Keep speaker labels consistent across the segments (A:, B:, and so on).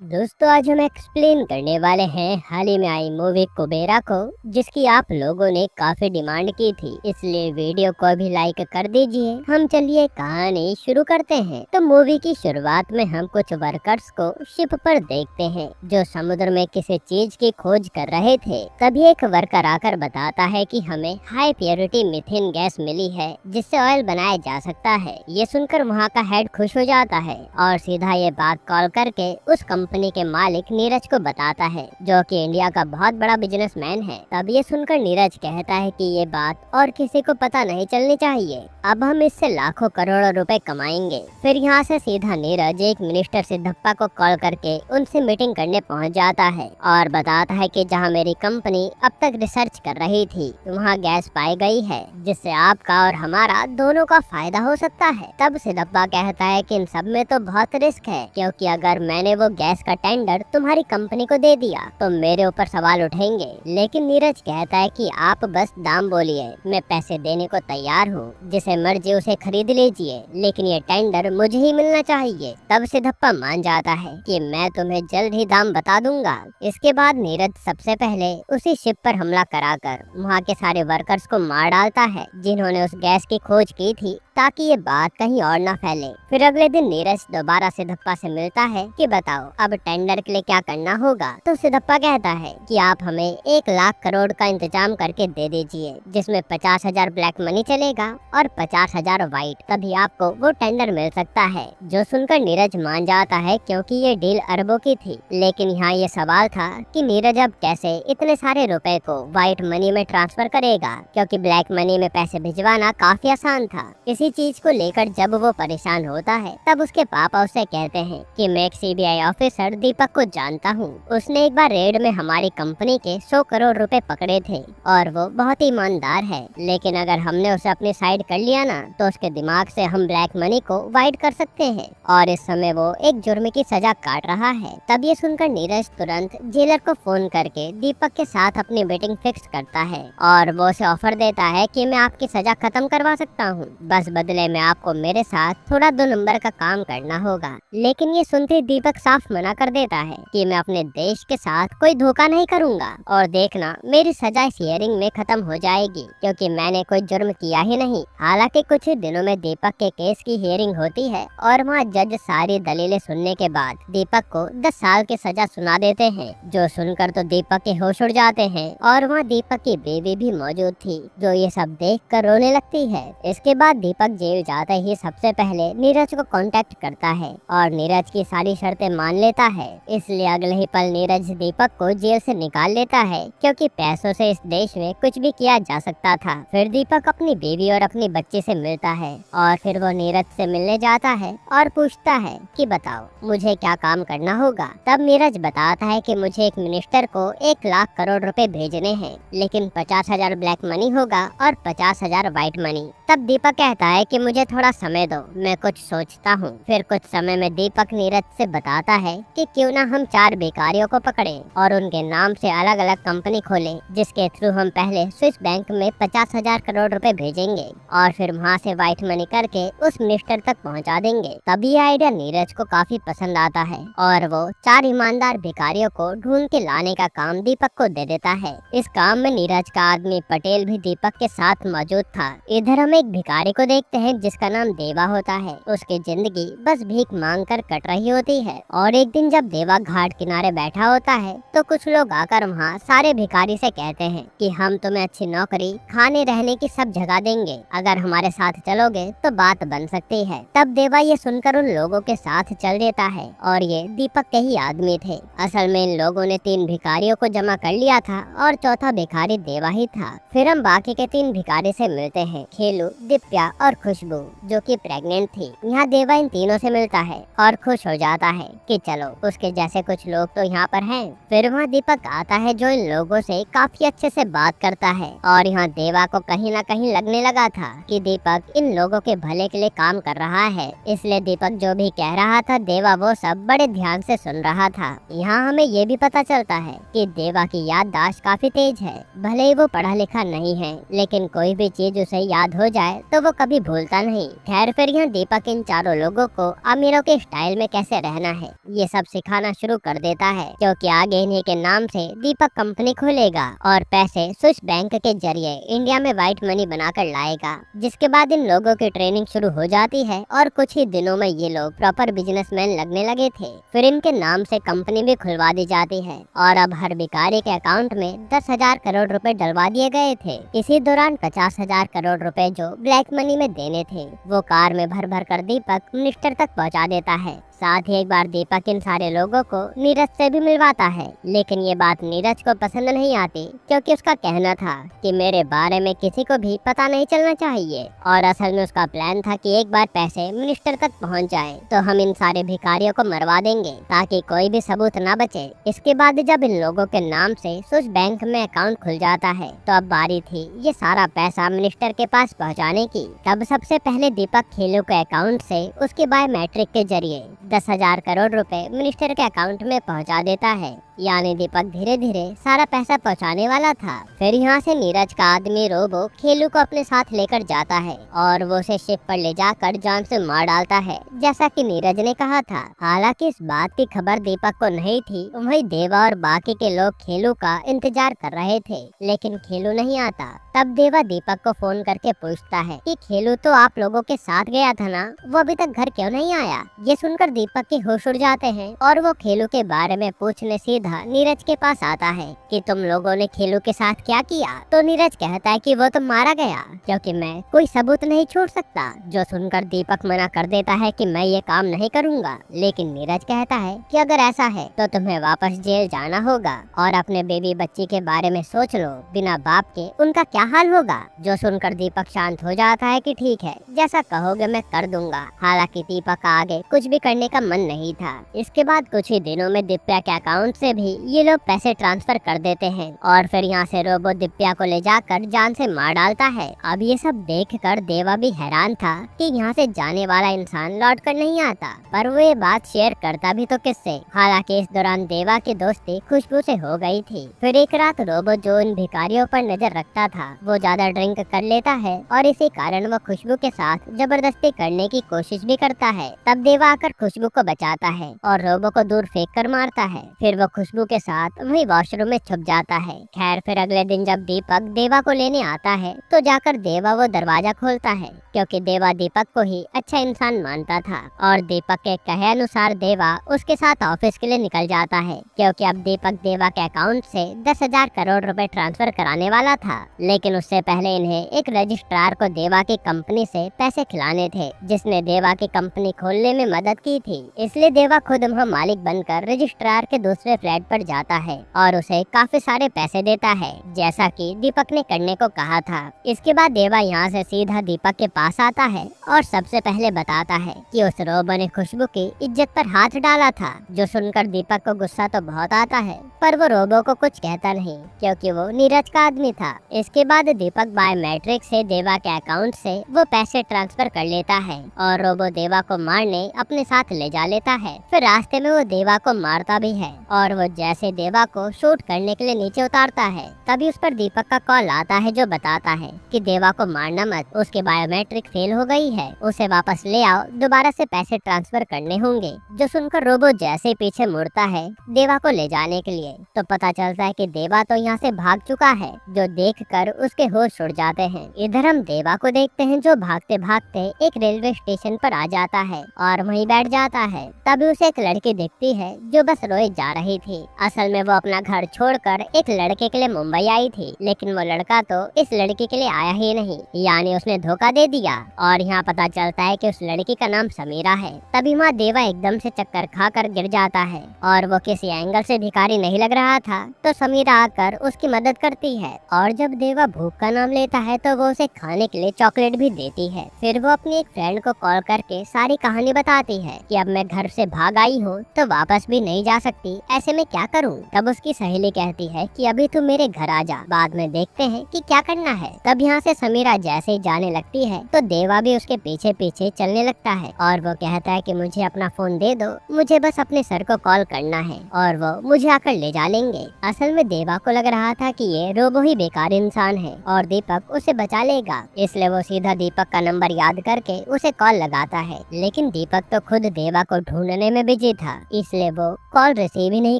A: दोस्तों, आज हम एक्सप्लेन करने वाले हैं हाल ही में आई मूवी कुबेरा को, जिसकी आप लोगों ने काफी डिमांड की थी। इसलिए वीडियो को भी लाइक कर दीजिए। हम चलिए कहानी शुरू करते हैं। तो मूवी की शुरुआत में हम कुछ वर्कर्स को शिप पर देखते हैं जो समुद्र में किसी चीज की खोज कर रहे थे। तभी एक वर्कर आकर बताता है कि हमें हाई प्योरिटी मीथेन गैस मिली है जिससे ऑयल बनाया जा सकता है। ये सुनकर वहाँ का हेड खुश हो जाता है और सीधा ये बात कॉल करके उस कंपनी के मालिक नीरज को बताता है, जो कि इंडिया का बहुत बड़ा बिजनेसमैन है। तब ये सुनकर नीरज कहता है कि ये बात और किसी को पता नहीं चलनी चाहिए। अब हम इससे लाखों करोड़ों रुपए कमाएंगे। फिर यहाँ से सीधा नीरज एक मिनिस्टर सिद्धप्पा को कॉल करके उनसे मीटिंग करने पहुँच जाता है और बताता है कि जहाँ मेरी कंपनी अब तक रिसर्च कर रही थी वहाँ गैस पाई गई है जिससे आपका और हमारा दोनों का फायदा हो सकता है। तब सिद्धप्पा कहता है कि इन सब में तो बहुत रिस्क है, क्योंकि अगर मैंने वो गैस का टेंडर तुम्हारी कंपनी को दे दिया तो मेरे ऊपर सवाल उठेंगे। लेकिन नीरज कहता है कि आप बस दाम बोलिए, मैं पैसे देने को तैयार हूँ, जिसे मर्जी उसे खरीद लीजिए, लेकिन ये टेंडर मुझे ही मिलना चाहिए। तब सिद्धप्पा मान जाता है कि मैं तुम्हें जल्द ही दाम बता दूंगा। इसके बाद नीरज सबसे पहले उसी शिप पर हमला कराकर वहाँ के सारे वर्कर्स को मार डालता है जिन्होंने उस गैस की खोज की थी, ताकि ये बात कहीं और न फैले। फिर अगले दिन नीरज दोबारा सिद्धप्पा से मिलता है कि बताओ अब टेंडर के लिए क्या करना होगा। तो सिद्धप्पा कहता है कि आप हमें 1 लाख करोड़ का इंतजाम करके दे दीजिए, जिसमें 50,000 ब्लैक मनी चलेगा और 50,000 व्हाइट, तभी आपको वो टेंडर मिल सकता है। जो सुनकर नीरज मान जाता है, क्योंकि ये डील अरबों की थी। लेकिन यहाँ ये सवाल था कि नीरज अब कैसे इतने सारे रुपए को व्हाइट मनी में ट्रांसफर करेगा, क्योंकि ब्लैक मनी में पैसे भिजवाना काफी आसान था। इसी चीज को लेकर जब वो परेशान होता है तब उसके पापा उसे कहते हैं कि मैं एक सीबीआई ऑफिसर दीपक को जानता हूँ। उसने एक बार रेड में हमारी कंपनी के 100 करोड़ रुपए पकड़े थे और वो बहुत ही ईमानदार है। लेकिन अगर हमने उसे अपनी साइड कर लिया ना, तो उसके दिमाग से हम ब्लैक मनी को वाइट कर सकते हैं और इस समय वो एक जुर्म की सजा काट रहा है। तब ये सुनकर नीरज तुरंत जेलर को फोन करके दीपक के साथ अपनी मीटिंग फिक्स करता है और वो उसे ऑफर देता है कि मैं आपकी सजा खत्म करवा सकता हूँ, बस बदले में आपको मेरे साथ थोड़ा 2 नंबर का काम करना होगा। लेकिन ये सुनते दीपक साफ मना कर देता है कि मैं अपने देश के साथ कोई धोखा नहीं करूंगा और देखना मेरी सजा इस हियरिंग में खत्म हो जाएगी, क्योंकि मैंने कोई जुर्म किया ही नहीं। हालांकि कुछ ही दिनों में दीपक के केस की हियरिंग होती है और वहाँ जज सारी दलीलें सुनने के बाद दीपक को 10 साल की सजा सुना देते हैं। जो सुनकर तो दीपक के होश उड़ जाते हैं और वहाँ दीपक की बेबी भी मौजूद थी, जो ये सब देख कर रोने लगती है। इसके बाद दीपक जेल जाते ही सबसे पहले नीरज को कांटेक्ट करता है और नीरज की सारी शर्तें मान लेता है। इसलिए अगले ही पल नीरज दीपक को जेल से निकाल लेता है, क्योंकि पैसों से इस देश में कुछ भी किया जा सकता था। फिर दीपक अपनी बीवी और अपनी बच्ची से मिलता है और फिर वो नीरज से मिलने जाता है और पूछता है कि बताओ मुझे क्या काम करना होगा। तब नीरज बताता है कि मुझे एक मिनिस्टर को 1 लाख करोड़ रुपए भेजने हैं, लेकिन 50,000 ब्लैक मनी होगा और 50,000 व्हाइट मनी। तब दीपक कहता है कि मुझे थोड़ा समय दो, मैं कुछ सोचता हूँ। फिर कुछ समय में दीपक नीरज से बताता है कि क्यों ना हम 4 भिखारियों को पकड़ें और उनके नाम से अलग अलग कंपनी खोलें, जिसके थ्रू हम पहले स्विस बैंक में 50,000 करोड़ रुपए भेजेंगे और फिर वहाँ से व्हाइट मनी करके उस मिनिस्टर तक पहुँचा देंगे। तब ये आइडिया नीरज को काफी पसंद आता है और वो 4 ईमानदार भिखारियों को ढूंढ के लाने का काम दीपक को दे देता है। इस काम में नीरज का आदमी पटेल भी दीपक के साथ मौजूद था। इधर हम एक भिखारी को देखते हैं जिसका नाम देवा होता है। उसकी जिंदगी बस भीख मांग कर कट रही होती है और एक दिन जब देवा घाट किनारे बैठा होता है तो कुछ लोग आकर वहाँ सारे भिखारी से कहते हैं कि हम तुम्हें अच्छी नौकरी, खाने रहने की सब जगह देंगे, अगर हमारे साथ चलोगे तो बात बन सकती है। तब देवा ये सुनकर उन लोगों के साथ चल देता है और ये दीपक के ही आदमी थे। असल में इन लोगों ने 3 भिखारियों को जमा कर लिया था और चौथा भिखारी देवा ही था। फिर हम बाकी के 3 भिखारी से मिलते हैं, खेलू, दिप्या और खुशबू, जो कि प्रेग्नेंट थी। यहाँ देवा इन तीनों से मिलता है और खुश हो जाता है कि चलो उसके जैसे कुछ लोग तो यहाँ पर हैं। फिर वहाँ दीपक आता है जो इन लोगों से काफी अच्छे से बात करता है और यहाँ देवा को कहीं ना कहीं लगने लगा था कि दीपक इन लोगों के भले के लिए काम कर रहा है। इसलिए दीपक जो भी कह रहा था देवा वो सब बड़े ध्यान से सुन रहा था। यहाँ हमें ये भी पता चलता है कि देवा की याददाश्त काफी तेज है। भले ही वो पढ़ा लिखा नहीं है, लेकिन कोई भी चीज उसे याद हो जाए तो वो कभी भूलता नहीं। खैर फिर यहाँ दीपक इन चारों लोगों को अमीरों के स्टाइल में कैसे रहना है ये सब सिखाना शुरू कर देता है, क्योंकि आगे इन्हीं के नाम से दीपक कंपनी खोलेगा और पैसे स्विस बैंक के जरिए इंडिया में व्हाइट मनी बनाकर लाएगा। जिसके बाद इन लोगों की ट्रेनिंग शुरू हो जाती है और कुछ ही दिनों में ये लोग प्रॉपर बिजनेसमैन लगने लगे थे। फिर इनके नाम से कंपनी भी खुलवा दी जाती है और अब हर भिखारी के अकाउंट में 10,000 करोड़ रुपए डलवा दिए गए थे। इसी दौरान 50,000 करोड़ रुपए जो ब्लैक मनी में देने थे वो कार में भर भर कर दीपक मिनिस्टर तक पहुंचा देता है। साथ ही एक बार दीपक इन सारे लोगों को नीरज से भी मिलवाता है, लेकिन ये बात नीरज को पसंद नहीं आती, क्योंकि उसका कहना था कि मेरे बारे में किसी को भी पता नहीं चलना चाहिए। और असल में उसका प्लान था कि एक बार पैसे मिनिस्टर तक पहुंच जाएं, तो हम इन सारे भिखारियों को मरवा देंगे ताकि कोई भी सबूत ना बचे। इसके बाद जब इन लोगों के नाम से स्विस बैंक में अकाउंट खुल जाता है तो अब बारी थी ये सारा पैसा मिनिस्टर के पास पहुँचाने की। तब सबसे पहले दीपक खेलू के अकाउंट से उसके बायोमेट्रिक के जरिए 10,000 करोड़ रुपए मिनिस्टर के अकाउंट में पहुंचा देता है। यानी दीपक धीरे धीरे सारा पैसा पहुंचाने वाला था। फिर यहाँ से नीरज का आदमी रोबो खेलू को अपने साथ लेकर जाता है और वो उसे शिप पर ले जाकर जान से मार डालता है, जैसा कि नीरज ने कहा था। हालांकि इस बात की खबर दीपक को नहीं थी। वही देवा और बाकी के लोग खेलू का इंतजार कर रहे थे, लेकिन खेलू नहीं आता। तब देवा दीपक को फोन करके पूछता है कि खेलू तो आप लोगों के साथ गया था ना, वो अभी तक घर क्यों नहीं आया। ये सुनकर दीपक के होश उड़ जाते हैं और वो खेलू के बारे में पूछने सीधा नीरज के पास आता है कि तुम लोगों ने खेलू के साथ क्या किया। तो नीरज कहता है कि वो तो मारा गया, क्योंकि मैं कोई सबूत नहीं छोड़ सकता। जो सुनकर दीपक मना कर देता है कि मैं ये काम नहीं करूँगा, लेकिन नीरज कहता है कि अगर ऐसा है तो तुम्हें वापस जेल जाना होगा और अपने बेबी बच्ची के बारे में सोच लो, बिना बाप के उनका क्या हाल होगा। जो सुनकर दीपक शांत हो जाता है कि ठीक है, जैसा कहोगे मैं कर दूंगा। हालांकि दीपक का आगे कुछ भी करने का मन नहीं था। इसके बाद कुछ ही दिनों में दिव्या के अकाउंट से भी ये लोग पैसे ट्रांसफर कर देते हैं और फिर यहाँ से रोबो दिव्या को ले जाकर जान से मार डालता है। अब ये सब देखकर देवा भी हैरान था कि यहाँ से जाने वाला इंसान लौट कर नहीं आता, पर वो ये बात शेयर करता भी तो किससे। हालांकि इस दौरान देवा की दोस्ती खुशबू से हो गई थी। फिर एक रात रोबो जो इन भिखारियों पर नजर रखता था वो ज्यादा ड्रिंक कर लेता है और इसी कारण वो खुशबू के साथ जबरदस्ती करने की कोशिश भी करता है। तब देवा आकर खुशबू को बचाता है और रोबो को दूर फेंक कर मारता है। फिर वो खुशबू के साथ वही वॉशरूम में छुप जाता है। खैर फिर अगले दिन जब दीपक देवा को लेने आता है तो जाकर देवा वो दरवाजा खोलता है, क्योंकि देवा दीपक को ही अच्छा इंसान मानता था और दीपक के कहे अनुसार देवा उसके साथ ऑफिस के लिए निकल जाता है, क्योंकि अब दीपक देवा के अकाउंट से 10,000 करोड़ रुपए ट्रांसफर कराने वाला था। लेकिन उससे पहले इन्हें एक रजिस्ट्रार को देवा की कंपनी से पैसे खिलाने थे, जिसने देवा की कंपनी खोलने में मदद की थी। इसलिए देवा खुद वहाँ मालिक बनकर रजिस्ट्रार के दूसरे फ्लैट पर जाता है और उसे काफी सारे पैसे देता है, जैसा कि दीपक ने करने को कहा था। इसके बाद देवा यहाँ से सीधा दीपक के पास आता है और सबसे पहले बताता है कि उस रोबो ने खुशबू की इज्जत पर हाथ डाला था। जो सुनकर दीपक को गुस्सा तो बहुत आता है, पर वो रोबो को कुछ कहता नहीं, क्योंकि वो नीरज का आदमी था। इसके बाद दीपक बायोमेट्रिक से देवा के अकाउंट से वो पैसे ट्रांसफर कर लेता है और रोबो देवा को मारने अपने साथ ले जा लेता है। फिर रास्ते में वो देवा को मारता भी है और वो जैसे देवा को शूट करने के लिए नीचे उतारता है, तभी उस पर दीपक का कॉल आता है जो बताता है कि देवा को मारना मत, उसके बायोमेट्रिक फेल हो गई है, उसे वापस ले आओ, दोबारा से पैसे ट्रांसफर करने होंगे। जो सुनकर रोबो जैसे पीछे मुड़ता है देवा को ले जाने के लिए, तो पता चलता है कि देवा तो यहाँ से भाग चुका है, जो देखकर उसके होश उड़ जाते हैं। इधर हम देवा को देखते हैं जो भागते भागते एक रेलवे स्टेशन पर आ जाता है और वहीं बैठ जाता है। तभी उसे एक लड़की दिखती है जो बस रोए जा रही थी। असल में वो अपना घर छोड़कर एक लड़के के लिए मुंबई आई थी, लेकिन वो लड़का तो इस लड़की के लिए आया ही नहीं, यानी उसने धोखा दे दिया। और यहाँ पता चलता है कि उस लड़की का नाम समीरा है। तभी माँ देवा एकदम से चक्कर खाकर गिर जाता है और वो किसी एंगल से भिखारी नहीं लग रहा था, तो समीरा आकर उसकी मदद करती है। और जब देवा भूख का नाम लेता है तो वो उसे खाने के लिए चॉकलेट भी देती है। फिर वो अपनी एक फ्रेंड को कॉल करके सारी कहानी बताती है कि अब मैं घर से भाग आई हूँ तो वापस भी नहीं जा सकती, ऐसे में क्या करूँ। तब उसकी सहेली कहती है कि अभी तू मेरे घर आ जा, बाद में देखते हैं कि क्या करना है। तब यहाँ से समीरा जैसे ही जाने लगती है तो देवा भी उसके पीछे पीछे चलने लगता है और वो कहता है कि मुझे अपना फोन दे दो, मुझे बस अपने सर को कॉल करना है और वो मुझे आकर ले जा लेंगे। असल में देवा को लग रहा था कि ये रोबो ही बेकार इंसान है और दीपक उसे बचा लेगा, इसलिए वो सीधा दीपक का नंबर याद करके उसे कॉल लगाता है। लेकिन दीपक तो खुद देवा को ढूंढने में बिजी था, इसलिए वो कॉल रिसीव ही नहीं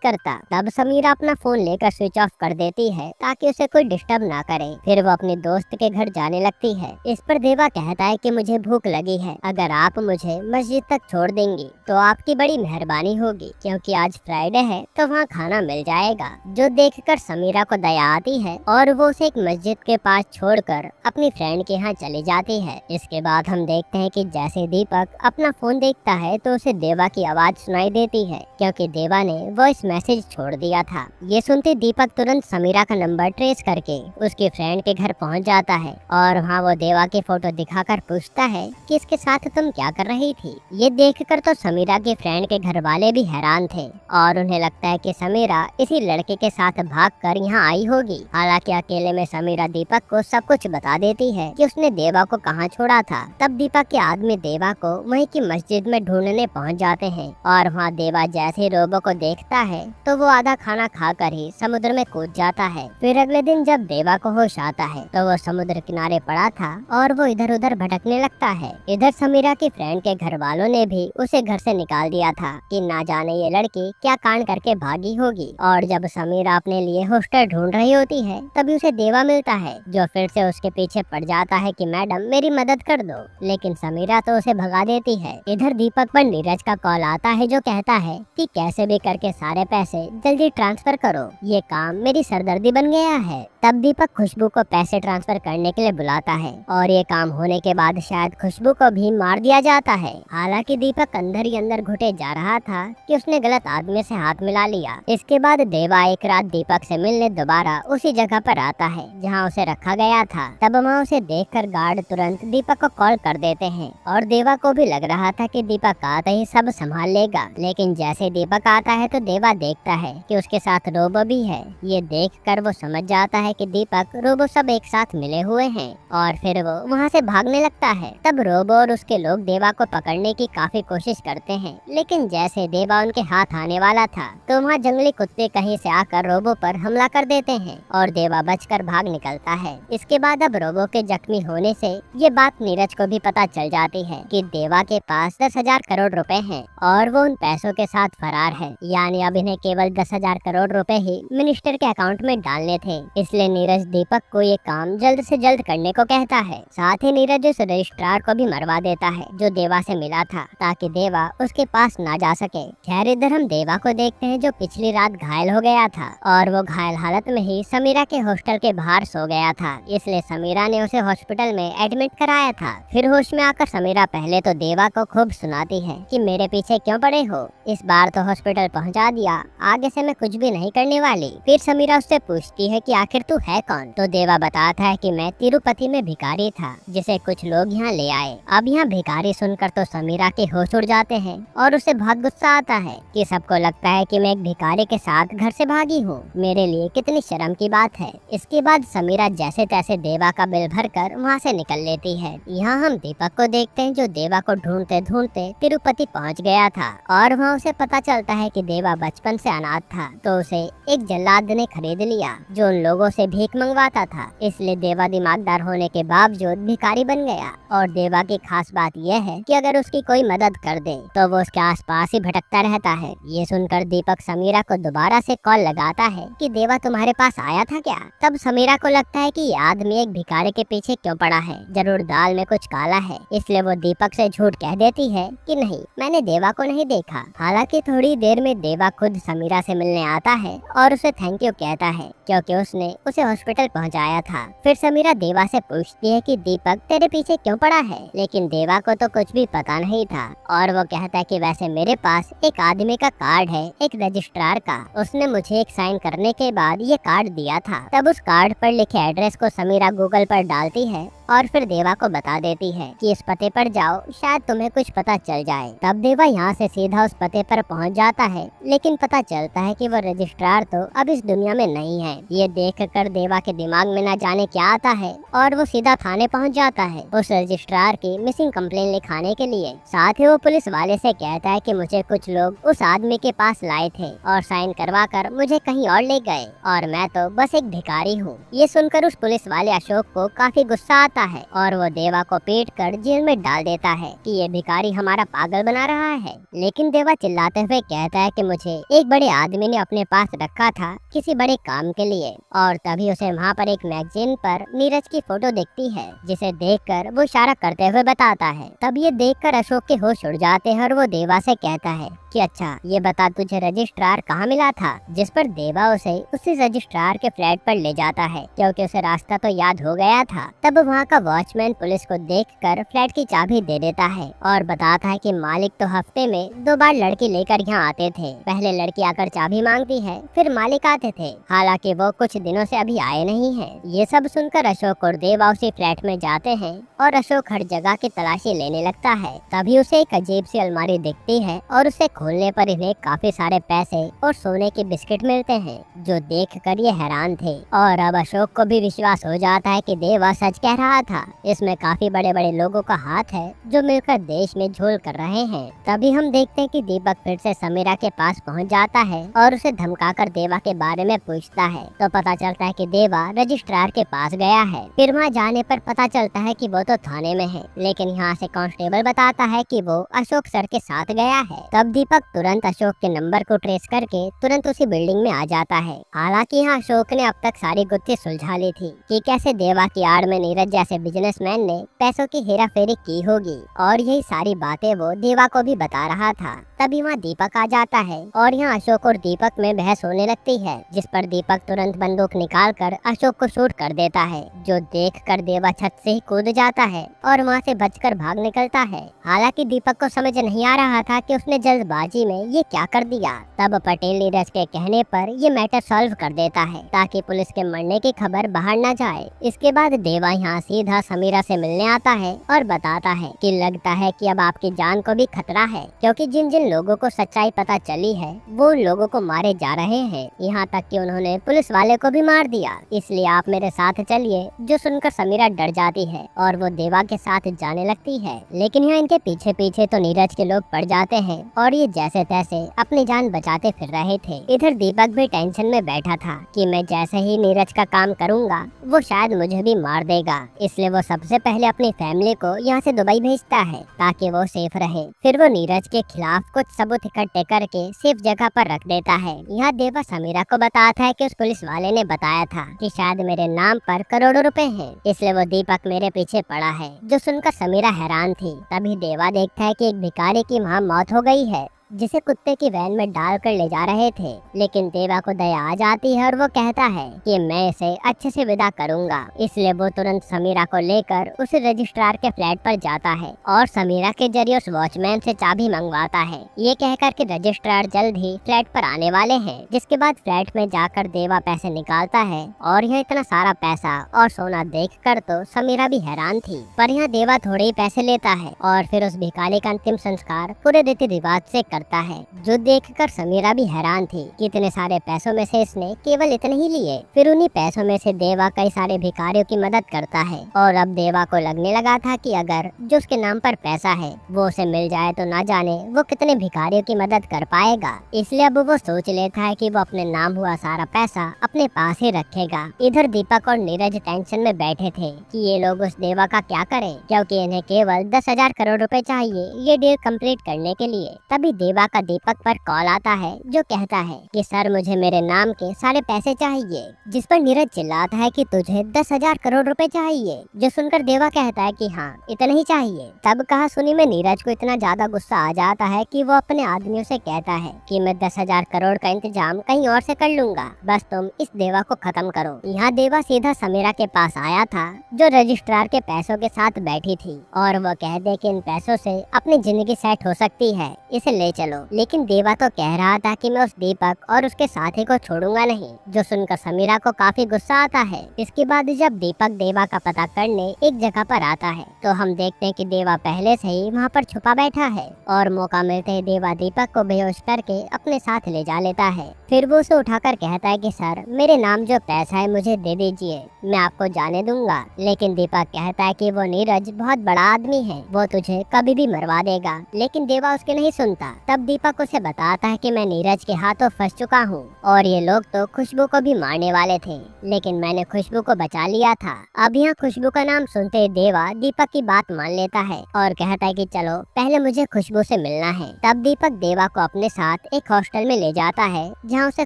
A: करता। तब समीरा अपना फोन लेकर स्विच ऑफ कर देती है ताकि उसे कोई डिस्टर्ब ना करे। फिर वो अपने दोस्त के घर जाने लगती है। इस पर देवा कहता है कि मुझे भूख लगी है, अगर आप मुझे मस्जिद तक छोड़ देंगी तो आपकी बड़ी मेहरबानी होगी, क्योंकि आज फ्राइडे है तो वहाँ खाना मिल जाएगा। जो देखकर समीरा को दया आती है और वो उसे एक मस्जिद के पास छोड़कर अपनी फ्रेंड के यहाँ चली जाती है। इसके बाद हम देखते हैं कि जैसे दीपक अपना फोन देखता है तो उसे देवा की आवाज सुनाई देती है, क्योंकि देवा ने वॉइस मैसेज छोड़ दिया था। ये सुनते दीपक तुरंत समीरा का नंबर ट्रेस करके उसके फ्रेंड के घर पहुंच जाता है और वहाँ वो देवा की फोटो दिखाकर पूछता है कि इसके साथ तुम क्या कर रही थी। ये देखकर तो समीरा के फ्रेंड के घर वाले भी हैरान थे और उन्हें लगता है कि समीरा इसी लड़के के साथ भागकर यहाँ आई होगी। हालांकि अकेले में समीरा दीपक को सब कुछ बता देती है कि उसने देवा को कहाँ छोड़ा था। तब दीपक के आदमी देवा को वहीं की मस्जिद में ढूंढने पहुँच जाते हैं और वहाँ देवा जैसे रोबो को देखता है तो वो आधा खाना खाकर ही समुद्र में कूद जाता है। फिर अगले दिन जब देवा को होश आता है तो वो समुद्र किनारे पड़ा था और वो इधर उधर भटकने लगता है। इधर समीरा की फ्रेंड के घर वालों ने भी उसे घर से निकाल दिया था कि ना जाने ये लड़की क्या कांड करके भागी होगी। और जब समीरा अपने लिए हॉस्टल ढूंढ रही होती है तभी उसे देवा मिलता है, जो फिर से उसके पीछे पड़ जाता है कि मैडम मेरी मदद कर दो, लेकिन समीरा तो उसे भगा देती है। इधर दीपक पर नीरज का कॉल आता है जो कहता है कि कैसे भी करके सारे पैसे जल्दी ट्रांसफर करो, ये काम मेरी सरदर्दी बन गया है। तब दीपक खुशबू को पैसे ट्रांसफर करने के लिए बुलाता है और ये काम होने के बाद शायद खुशबू को भी मार दिया जाता है। हालांकि दीपक अंदर ही अंदर घुटे जा रहा था कि उसने गलत आदमी से हाथ मिला लिया। इसके बाद देवा एक रात दीपक से मिलने दोबारा उसी जगह पर आता है जहाँ उसे रखा गया था। तब वहाँ उसे देखकर गार्ड तुरंत दीपक को कॉल कर देते हैं और देवा को भी लग रहा था कि दीपक आते ही सब संभाल लेगा। लेकिन जैसे दीपक आता है तो देवा देखता है कि उसके साथ रोबो भी है। ये देखकर वो समझ जाता है कि दीपक रोबो सब एक साथ मिले हुए हैं और फिर वो वहाँ से भागने लगता है। तब रोबो और उसके लोग देवा को पकड़ने की काफी कोशिश करते हैं, लेकिन जैसे देवा उनके हाथ आने वाला था तो वहाँ जंगली कुत्ते कहीं से आकर रोबो पर हमला कर देते हैं और देवा बचकर भाग निकलता है। इसके बाद अब रोबो के जख्मी होने से ये बात नीरज को भी पता चल जाती है कि देवा के पास 10,000 करोड़ रुपए हैं और वो उन पैसों के साथ फरार है। यानी अब इन्हें केवल 10,000 करोड़ रुपए ही मिनिस्टर के अकाउंट में डालने थे। इसलिए नीरज दीपक को ये काम जल्द से जल्द करने को कहता है। साथ ही नीरज उस रजिस्ट्रार को भी मरवा देता है जो देवा से मिला था, ताकि देवा उसके पास ना जा सके। खैर इधर हम देवा को देखते हैं जो पिछली रात घायल हो गया था और वो घायल हालत में ही समीरा के हॉस्टल के बाहर सो गया था, इसलिए समीरा ने उसे हॉस्पिटल में एडमिट कराया था। फिर होश में आकर समीरा पहले तो देवा को खूब सुनाती है कि मेरे पीछे क्यों पड़े हो, इस बार तो हॉस्पिटल पहुंचा दिया, आगे से मैं कुछ भी नहीं करने वाली। फिर समीरा उससे पूछती है कि आखिर तू है कौन, तो देवा बताता है कि मैं तिरुपति में भिखारी था जिसे कुछ लोग यहाँ ले आए। अब यहाँ भिखारी सुनकर तो समीरा के होश उड़ जाते हैं और उसे बहुत गुस्सा आता है कि सबको लगता है कि मैं एक भिखारी के साथ घर से भागी हूँ, मेरे लिए कितनी शर्म की बात है। इसके बाद समीरा जैसे तैसे देवा का बिल भरकर वहाँ से निकल लेती है। यहाँ हम दीपक को देखते हैं जो देवा को ढूंढते ढूंढते तिरुपति पहुँच गया था और वहाँ उसे पता चलता है कि देवा बचपन से अनाथ था, तो उसे एक जल्लाद ने खरीद लिया जो उन लोगों से भीख मंगवाता था। इसलिए देवा दिमागदार होने के बावजूद भिखारी बन गया। और देवा की खास बात यह है कि अगर उसकी कोई मदद कर दे तो वो उसके आसपास ही भटकता रहता है। ये सुनकर दीपक समीरा को दोबारा से कॉल लगाता है कि देवा तुम्हारे पास आया था क्या। तब समीरा को लगता है कि ये आदमी एक भिखारी के पीछे क्यों पड़ा है, जरूर दाल में कुछ काला है। इसलिए वो दीपक से झूठ कह देती है कि नहीं, मैंने देवा को नहीं देखा। हालांकि थोड़ी देर में देवा खुद समीरा से मिलने आता है और उसे थैंक यू कहता है क्योंकि उसने उसे हॉस्पिटल पहुंचाया था। फिर समीरा देवा से पूछती है कि दीपक तेरे पीछे क्यों पड़ा है, लेकिन देवा को तो कुछ भी पता नहीं था और वो कहता है कि वैसे मेरे पास एक आदमी का कार्ड है, एक रजिस्ट्रार का, उसने मुझे एक साइन करने के बाद ये कार्ड दिया था। तब उस कार्ड पर लिखे एड्रेस को समीरा गूगल पर डालती है और फिर देवा को बता देती है कि इस पते पर जाओ, शायद तुम्हें कुछ पता चल जाए। तब देवा यहाँ से सीधा उस पते पर पहुँच जाता है, लेकिन पता चलता है कि वो रजिस्ट्रार तो अब इस दुनिया में नहीं है। ये देख कर देवा के दिमाग में न जाने क्या आता है और वो सीधा थाने पहुँच जाता है उस रजिस्ट्रार की मिसिंग कंप्लेन लिखाने के लिए। साथ ही वो पुलिस वाले से कहता है कि मुझे कुछ लोग उस आदमी के पास लाए थे और साइन करवा कर मुझे कहीं और ले गए और मैं तो बस एक भिखारी हूँ। ये सुनकर उस पुलिस वाले अशोक को काफी गुस्सा आता है और वो देवा को पीट कर जेल में डाल देता है कि ये भिखारी हमारा पागल बना रहा है। लेकिन देवा चिल्लाते हुए कहता है कि मुझे एक बड़े आदमी ने अपने पास रखा था किसी बड़े काम के लिए। और तभी उसे वहाँ पर एक मैगजीन पर नीरज की फोटो दिखती है, जिसे देखकर वो इशारा करते हुए बताता है। तब ये देखकर अशोक के होश उड़ जाते हैं और वो देवा से कहता है कि अच्छा ये बता तुझे रजिस्ट्रार कहाँ मिला था, जिस पर देवा उसे उसी रजिस्ट्रार के फ्लैट पर ले जाता है क्योंकि उसे रास्ता तो याद हो गया था। तब वहाँ का वॉचमैन पुलिस को देखकर फ्लैट की चाबी दे देता है और बताता है कि मालिक तो हफ्ते में 2 बार लड़की लेकर यहाँ आते थे। पहले लड़की आकर चाबी मांगती है, फिर मालिक आते थे, हालांकि वो कुछ दिनों से अभी आए नहीं है। ये सब सुनकर अशोक और देवा उसी फ्लैट में जाते हैं और अशोक हर जगह की तलाशी लेने लगता है। तभी उसे एक अजीब सी अलमारी दिखती है और उसे खोलने पर इन्हें काफी सारे पैसे और सोने के बिस्किट मिलते हैं, जो देखकर ये हैरान थे। और अब अशोक को भी विश्वास हो जाता है कि देवा सच कह रहा था, इसमें काफी बड़े बड़े लोगों का हाथ है जो मिलकर देश में झोल कर रहे हैं। तभी हम देखते हैं कि दीपक फिर से समीरा के पास पहुंच जाता है और उसे धमकाकर देवा के बारे में पूछता है। तो पता चलता है कि देवा रजिस्ट्रार के पास गया है। फिर वहाँ जाने पर पता चलता है कि वो तो थाने में है, लेकिन यहाँ से कांस्टेबल बताता है कि वो अशोक सर के साथ गया है। तब दीपक तुरंत अशोक के नंबर को ट्रेस करके तुरंत उसी बिल्डिंग में आ जाता है। हालांकि यहाँ अशोक ने अब तक सारी गुत्थी सुलझा ली थी कि कैसे देवा की आड़ में नीरज जैसे बिजनेसमैन ने पैसों की हेराफेरी की होगी, और यही सारी बातें वो देवा को भी बता रहा था। तभी वहाँ दीपक आ जाता है और यहाँ अशोक और दीपक में बहस होने लगती है, जिस पर दीपक तुरंत बंदूक निकालकर अशोक को शूट कर देता है, जो देखकर देवा छत से ही कूद जाता है और वहाँ से बचकर भाग निकलता है। हालांकि दीपक को समझ नहीं आ रहा था कि उसने जल्दबाजी में ये क्या कर दिया। तब पटेल नीरज के कहने पर ये मैटर सॉल्व कर देता है ताकि पुलिस के मरने की खबर बाहर न जाए। इसके बाद देवा यहाँ सीधा समीरा से मिलने आता है और बताता है कि लगता है कि अब आपकी जान को भी खतरा है, क्योंकि जिन जिन लोगों को सच्चाई पता चली है वो उन लोगों को मारे जा रहे हैं, यहाँ तक कि उन्होंने पुलिस वाले को भी मार दिया। इसलिए आप मेरे साथ चलिए। जो सुनकर समीरा डर जाती है और वो देवा के साथ जाने लगती है, लेकिन यहाँ इनके पीछे पीछे तो नीरज के लोग पड़ जाते हैं और ये जैसे तैसे अपनी जान बचाते फिर रहे थे। इधर दीपक भी टेंशन में बैठा था कि मैं जैसे ही नीरज का काम करूंगा वो शायद मुझे भी मार देगा, इसलिए वो सबसे पहले अपनी फैमिली को यहाँ से दुबई भेजता है ताकि वो सेफ रहे। फिर वो नीरज के खिलाफ कुछ सबूत इकट्ठे करके सेफ जगह पर रख देता है। यहाँ देवा समीरा को बताता है कि उस पुलिस वाले ने बताया था कि शायद मेरे नाम पर करोड़ों रुपए हैं, इसलिए वो दीपक मेरे पीछे पड़ा है। जो सुनकर समीरा हैरान थी। तभी देवा देखता है कि एक भिखारी की वहाँ मौत हो गई है, जिसे कुत्ते की वैन में डालकर ले जा रहे थे। लेकिन देवा को दया आ जाती है और वो कहता है कि मैं इसे अच्छे से विदा करूंगा, इसलिए वो तुरंत समीरा को लेकर उस रजिस्ट्रार के फ्लैट पर जाता है और समीरा के जरिए उस वॉचमैन से चाबी मंगवाता है, ये कहकर कि रजिस्ट्रार जल्द ही फ्लैट पर आने वाले हैं। जिसके बाद फ्लैट में जाकर देवा पैसे निकालता है और यह इतना सारा पैसा और सोना देखकर तो समीरा भी हैरान थी। पर यहाँ देवा थोड़े ही पैसे लेता है और फिर उस भिखारी का अंतिम संस्कार पूरे रीति रिवाज से करता है, जो देखकर समीरा भी हैरान थी कि इतने सारे पैसों में से इसने केवल इतने ही लिए। फिर उन्हीं पैसों में से देवा कई सारे भिखारियों की मदद करता है और अब देवा को लगने लगा था कि अगर जो उसके नाम पर पैसा है वो उसे मिल जाए तो ना जाने वो कितने भिखारियों की मदद कर पाएगा। इसलिए अब वो सोच लेता है कि वो अपने नाम हुआ सारा पैसा अपने पास ही रखेगा। इधर दीपक और नीरज टेंशन में बैठे थे कि ये लोग उस देवा का क्या करें, क्योंकि इन्हें केवल 10,000 करोड़ रुपए चाहिए ये डील कंप्लीट करने के लिए। तभी देवा का दीपक पर कॉल आता है, जो कहता है कि सर मुझे मेरे नाम के सारे पैसे चाहिए। जिस पर नीरज चिल्लाता है कि तुझे 10,000 करोड़ रुपए चाहिए। जो सुनकर देवा कहता है कि हाँ इतना ही चाहिए। तब कहा सुनी में नीरज को इतना ज्यादा गुस्सा आ जाता है कि वो अपने आदमियों से कहता है कि मैं 10,000 करोड़ का इंतजाम कहीं और से कर लूंगा, बस तुम इस देवा को खत्म करो। यहाँ देवा सीधा समीरा के पास आया था, जो रजिस्ट्रार के पैसों के साथ बैठी थी, और वो कह दे कि इन पैसों से अपनी जिंदगी सेट हो सकती है, इसे ले चलो, लेकिन देवा तो कह रहा था कि मैं उस दीपक और उसके साथी को छोड़ूंगा नहीं, जो सुनकर समीरा को काफी गुस्सा आता है। इसके बाद जब दीपक देवा का पता करने एक जगह पर आता है तो हम देखते हैं कि देवा पहले से ही वहाँ पर छुपा बैठा है और मौका मिलते ही देवा दीपक को बेहोश करके अपने साथ ले जा लेता है। फिर वो उसे उठाकर कहता है कि सर, मेरे नाम जो पैसा है मुझे दे दीजिए, मैं आपको जाने दूंगा। लेकिन दीपक कहता है कि वो नीरज बहुत बड़ा आदमी है, वो तुझे कभी भी मरवा देगा। लेकिन देवा उसके नहीं सुनता। तब दीपक उसे बताता है कि मैं नीरज के हाथों फंस चुका हूँ और ये लोग तो खुशबू को भी मारने वाले थे, लेकिन मैंने खुशबू को बचा लिया था। अब यहाँ खुशबू का नाम सुनते ही देवा दीपक की बात मान लेता है और कहता है कि चलो पहले मुझे खुशबू से मिलना है। तब दीपक देवा को अपने साथ एक हॉस्टल में ले जाता है जहाँ उसे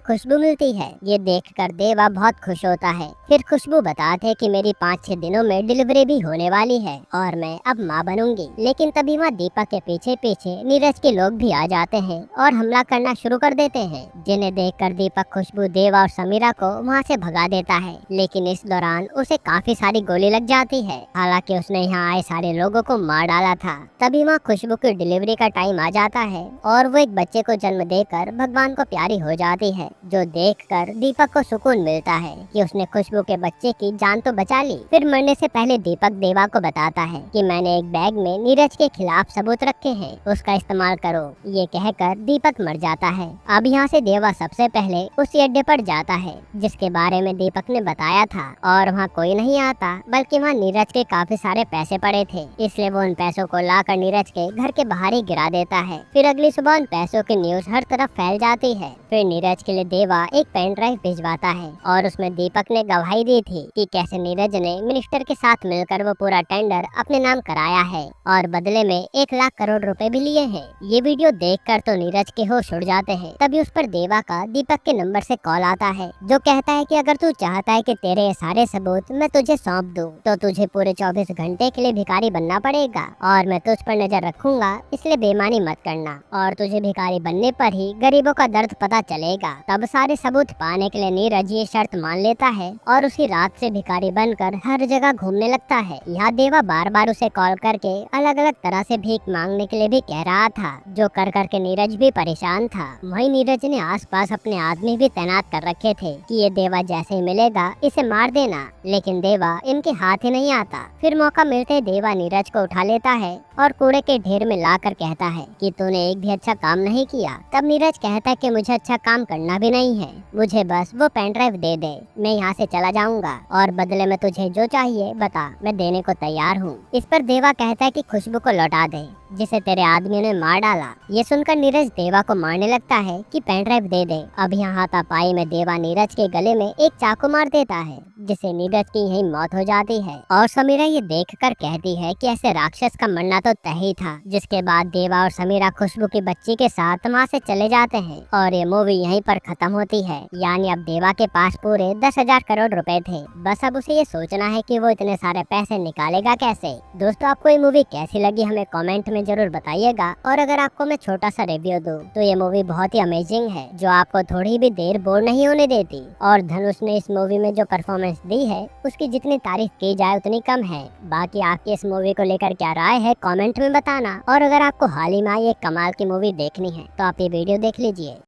A: खुशबू मिलती है। ये देखकर देवा बहुत खुश होता है। फिर खुशबू बताते है कि मेरी 5-6 दिनों में डिलीवरी भी होने वाली है और मैं अब माँ बनूंगी। लेकिन तभी वहाँ दीपक के पीछे पीछे नीरज के लोग भी आ जाते हैं और हमला करना शुरू कर देते हैं, जिन्हें देखकर दीपक खुशबू, देवा और समीरा को वहाँ से भगा देता है। लेकिन इस दौरान उसे काफी सारी गोली लग जाती है, हालांकि उसने यहाँ आए सारे लोगों को मार डाला था। तभी वहाँ खुशबू की डिलीवरी का टाइम आ जाता है और वो एक बच्चे को जन्म देकर भगवान को प्यारी हो जाती है, जो देखकर दीपक को सुकून मिलता है कि उसने खुशबू के बच्चे की जान तो बचा ली। फिर मरने से पहले दीपक देवा को बताता है कि मैंने एक बैग में नीरज के खिलाफ सबूत रखे हैं, उसका इस्तेमाल करो। ये कहकर दीपक मर जाता है। अब यहाँ से देवा सबसे पहले उस अड्डे पर जाता है जिसके बारे में दीपक ने बताया था और वहाँ कोई नहीं आता, बल्कि वहाँ नीरज के काफी सारे पैसे पड़े थे। इसलिए वो उन पैसों को लाकर नीरज के घर के बाहर ही गिरा देता है। फिर अगली सुबह उन पैसों की न्यूज हर तरफ फैल जाती है। फिर नीरज के लिए देवा एक पेन ड्राइव भिजवाता है और उसमें दीपक ने गवाही दी थी कि कैसे नीरज ने मिनिस्टर के साथ मिलकर वो पूरा टेंडर अपने नाम कराया है और बदले में 1 लाख करोड़ रुपए भी लिए हैं। ये वीडियो देखकर तो नीरज के होश उड़ जाते हैं। तभी उस पर देवा का दीपक के नंबर से कॉल आता है, जो कहता है कि अगर तू चाहता है कि तेरे ये सारे सबूत मैं तुझे सौंप दूं, तो तुझे पूरे 24 घंटे के लिए भिखारी बनना पड़ेगा और मैं तुझ पर नजर रखूंगा, इसलिए बेईमानी मत करना और तुझे भिखारी बनने पर ही गरीबों का दर्द पता चलेगा। तब सारे सबूत पाने के लिए नीरज ये शर्त मान लेता है और उसी रात से भिखारी बनकर हर जगह घूमने लगता है। यहाँ देवा बार बार उसे कॉल करके अलग अलग तरह से भीख मांगने के लिए भी कह रहा था, जो कर करके नीरज भी परेशान था। वहीं नीरज ने आसपास अपने आदमी भी तैनात कर रखे थे कि ये देवा जैसे ही मिलेगा इसे मार देना, लेकिन देवा इनके हाथ ही नहीं आता। फिर मौका मिलते देवा नीरज को उठा लेता है और कूड़े के ढेर में लाकर कहता है कि तूने एक भी अच्छा काम नहीं किया। तब नीरज कहता है कि मुझे अच्छा काम करना भी नहीं है, मुझे बस वो पेन ड्राइव दे दे, मैं यहाँ से चला जाऊंगा और बदले में तुझे जो चाहिए बता, मैं देने को तैयार हूँ। इस पर देवा कहता है कि खुशबू को लौटा दे जिसे तेरे आदमी ने मार डाला। ये सुनकर नीरज देवा को मारने लगता है कि पेन ड्राइव दे दे। अब यहाँ हाथापाई में देवा नीरज के गले में एक चाकू मार देता है, जिससे नीरज की यही मौत हो जाती है। और समीरा ये देखकर कहती है कि ऐसे राक्षस का मरना तो तय ही था। जिसके बाद देवा और समीरा खुशबू की बच्ची के साथ वहाँ से चले जाते हैं और ये मूवी यहीं पर खत्म होती है। यानी अब देवा के पास पूरे 10,000 करोड़ रुपए थे, बस अब उसे ये सोचना है कि वो इतने सारे पैसे निकालेगा कैसे। दोस्तों, आपको ये मूवी कैसी लगी हमें कमेंट में जरूर बताइएगा। और अगर आपको मैं छोटा सा रिव्यू दूं तो ये मूवी बहुत ही अमेजिंग है, जो आपको थोड़ी भी देर बोर नहीं होने देती। और धनुष ने इस मूवी में जो परफॉर्मेंस दी है उसकी जितनी तारीफ की जाए उतनी कम है। बाकी आपकी इस मूवी को लेकर क्या राय है कमेंट में बताना। और अगर आपको हाल ही में एक कमाल की मूवी देखनी है तो आप ये वीडियो देख लीजिए।